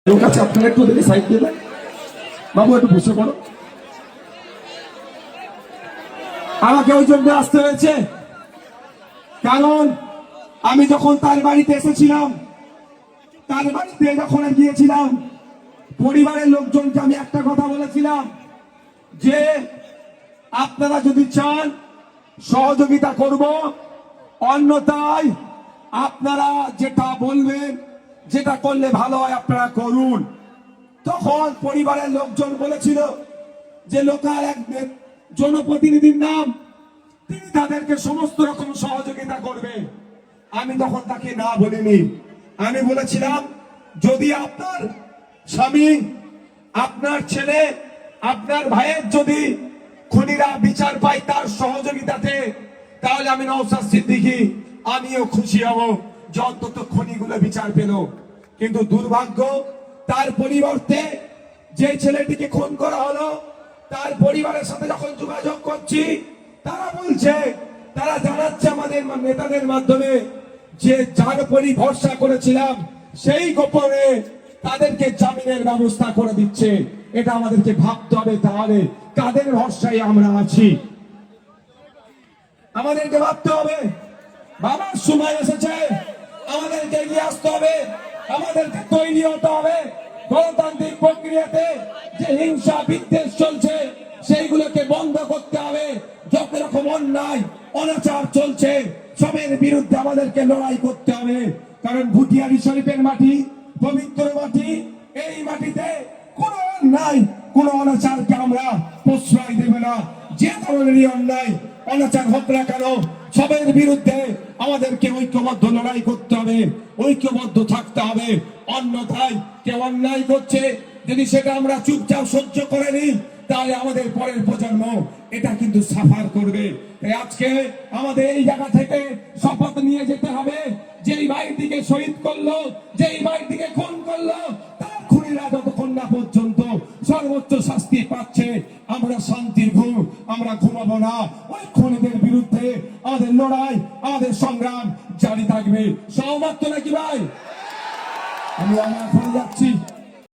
আপনারা একটু ওদেরকে সাইড দিয়ে দেন। বাবু একটু বসে পড়ো। আমাকে ওই জন্য আসতে হয়েছে কারণ আমি যখন তার বাড়িতে এসেছিলাম, তার বাড়িতে যখন গিয়েছিলাম, পরিবারের লোকজনকে আমি একটা কথা বলেছিলাম যে আপনারা যদি চান সহযোগিতা করব, অন্যথায় আপনারা যেটা বলবেন, যেটা করলে ভালো হয় আপনারা করুন। তখন পরিবারের লোকজন বলেছিল যে লোকাল এক জনপ্রতিনিধির নাম, তিনি তাদেরকে সমস্ত রকম সহযোগিতা করবে। আমি তখন তাকে না বলিনি। আমি বলেছিলাম যদি আপনার স্বামী, আপনার ছেলে, আপনার ভাইয়ের যদি খুনিরা বিচার পায় তার সহযোগিতাতে, তাহলে আমি নওশাদ সিদ্দিকী আমিও খুশি হব যে অন্তত খুনিগুলো বিচার পেল। কিন্তু দুর্ভাগ্য, তার পরিবর্তে যে ছেলেটিকে খুন করা হলো, তার পরিবারের সাথে যখন যোগাযোগ করছি, তারা বলছে, তারা জানাচ্ছে আমাদের নেতাদের মাধ্যমে যে যার উপরই ভরসা করেছিলাম সেই গোপনে তাদেরকে জামিনের ব্যবস্থা করে দিচ্ছে। এটা আমাদেরকে ভাবতে হবে, তাহলে কাদের ভরসায় আমরা আছি আমাদেরকে ভাবতে হবে। বাবার সময় এসেছে, আমাদেরকে এগিয়ে আসতে হবে, আমাদেরকে তৈরি হতে হবে। গণতান্ত্রিক প্রক্রিয়াতে যে হিংসা বিদ্বেষ চলছে সেইগুলোকে বন্ধ করতে হবে। যত রকম অন্যায় অনাচার চলছে সবের বিরুদ্ধে আমাদেরকে লড়াই করতে হবে। কারণ ভুটিয়ারি শরীফের মাটি পবিত্র মাটি, এই মাটিতে কোনো অন্যায়, কোনো অনাচারকে আমরা প্রশ্রয় দেব না। যে ধরনেরই অন্যায় অনাচার হোক না কেন, সবের বিরুদ্ধে আমাদেরকে ঐক্যবদ্ধ লড়াই করতে হবে, ঐক্যবদ্ধ থাকতে হবে। অন্যথায় কেউ অন্যায় করছে, যদি সেটা আমরা চুপচাপ সহ্য করে নিই, তাহলে আমাদের পরের প্রজন্ম এটা কিন্তু সাফার করবে। তাই আজকে আমাদের এই জায়গা থেকে শপথ নিয়ে যেতে হবে, যেই ভাইটিকে শহীদ করলো, যেই ভাইটিকে খুন করলো, তার খুনিরা যতক্ষণ না পর্যন্ত সর্বোচ্চ শাস্তি পাচ্ছে, আমরা শান্তির ঘুম আমরা ঘুমাবো না। ওই খুনিদের বিরুদ্ধে আমাদের লড়াই, আমাদের সংগ্রাম জারি থাকবে। সহমত নাকি ভাই? আমি আমার ঘরে যাচ্ছি।